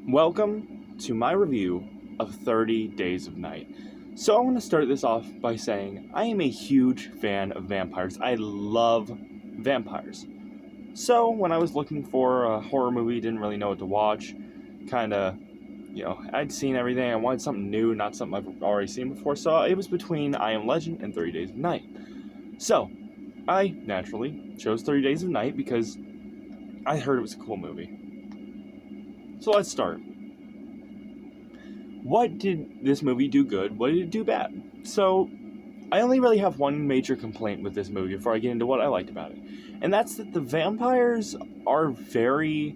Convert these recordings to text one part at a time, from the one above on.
Welcome to my review of 30 Days of Night. So I want to start this off by saying I am a huge fan of vampires. I love vampires. So when I was looking for a horror movie, didn't really know what to watch, I'd seen everything. I wanted something new, not something I've already seen before. So it was between I Am Legend and 30 Days of Night. So I naturally chose 30 Days of Night because I heard it was a cool movie. So let's start. What did this movie do good? What did it do bad? So, I only really have one major complaint with this movie before I get into what I liked about it. And that's that the vampires are very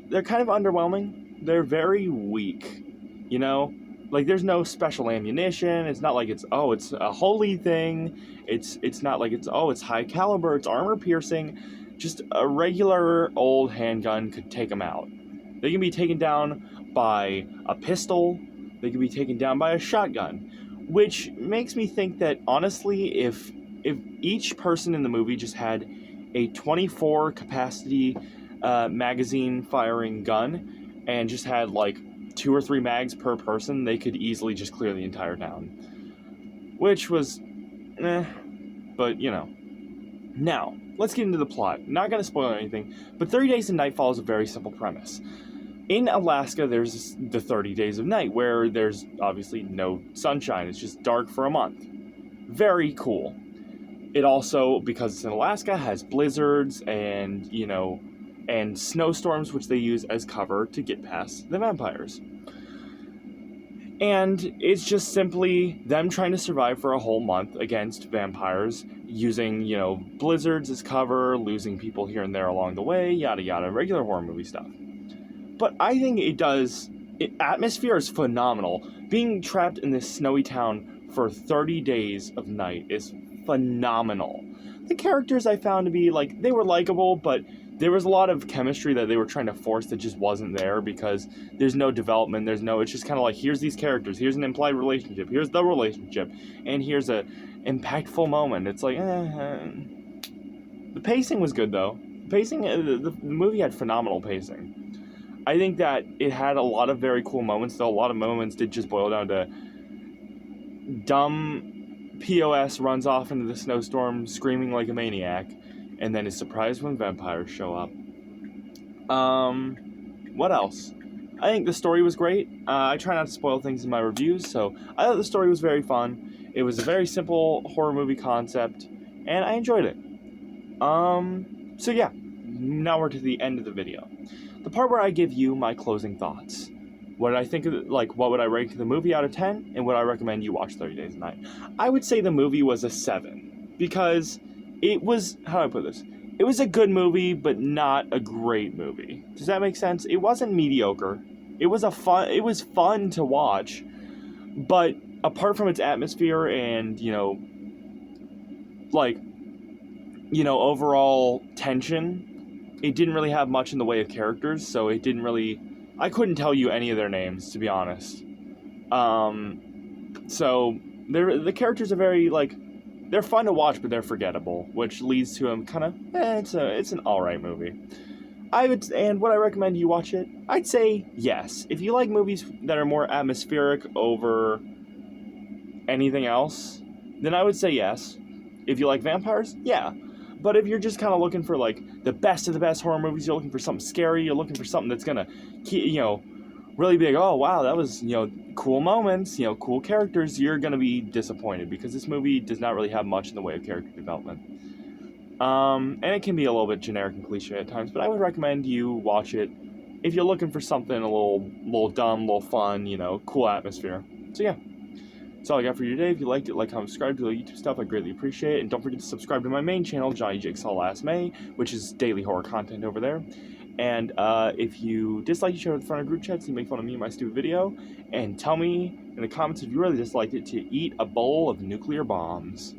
they're kind of underwhelming. They're very weak, you know? Like, there's no special ammunition. It's not like it's a holy thing. It's not like it's high caliber, it's armor piercing. Just a regular old handgun could take them out. They can be taken down by a pistol. They can be taken down by a shotgun, which makes me think that honestly, if each person in the movie just had a 24 capacity magazine firing gun and just had like 2 or 3 mags per person, they could easily just clear the entire town. Which was, but you know. Now, let's get into the plot. Not going to spoil anything, but 30 Days of Night follows a very simple premise. In Alaska, there's the 30 Days of Night, where there's obviously no sunshine. It's just dark for a month. Very cool. It also, because it's in Alaska, has blizzards and, and snowstorms, which they use as cover to get past the vampires. And it's just simply them trying to survive for a whole month against vampires, using, blizzards as cover, losing people here and there along the way, yada yada, regular horror movie stuff. But I think atmosphere is phenomenal. Being trapped in this snowy town for 30 days of night is phenomenal. The characters I found to be, they were likable, but there was a lot of chemistry that they were trying to force that just wasn't there because there's no development, it's just kind of like, here's these characters, here's an implied relationship, here's the relationship, and here's a impactful moment. It's like, The pacing was good, though. The movie had phenomenal pacing. I think that it had a lot of very cool moments, though a lot of moments did just boil down to dumb POS runs off into the snowstorm screaming like a maniac, and then is surprised when vampires show up. What else? I think the story was great. I try not to spoil things in my reviews, so I thought the story was very fun. It was a very simple horror movie concept, and I enjoyed it. So yeah, now we're to the end of the video. The part where I give you my closing thoughts. What did I think of what would I rank the movie out of 10, and would I recommend you watch 30 Days of Night? I would say the movie was a 7, because it was, how do I put this? It was a good movie, but not a great movie. Does that make sense? It wasn't mediocre. It was fun to watch, but apart from its atmosphere and, overall tension, it didn't really have much in the way of characters, so I couldn't tell you any of their names, to be honest. So the characters are very, they're fun to watch, but they're forgettable, which leads to them kind of, it's an alright movie. And would I recommend you watch it? I'd say yes. If you like movies that are more atmospheric over anything else, then I would say yes. If you like vampires, yeah. But if you're just kind of looking for, the best of the best horror movies, you're looking for something scary, you're looking for something that's gonna, really be oh, wow, that was, cool moments, cool characters, you're gonna be disappointed because this movie does not really have much in the way of character development. And it can be a little bit generic and cliche at times, but I would recommend you watch it if you're looking for something a little dumb, a little fun, cool atmosphere. So yeah. That's all I got for you today. If you liked it, comment, subscribe to the YouTube stuff. I greatly appreciate it. And don't forget to subscribe to my main channel, Johnny Jigsaw Last May, which is daily horror content over there. And if you dislike it, share it with friend or group chats, you make fun of me and my stupid video. And tell me in the comments if you really disliked it to eat a bowl of nuclear bombs.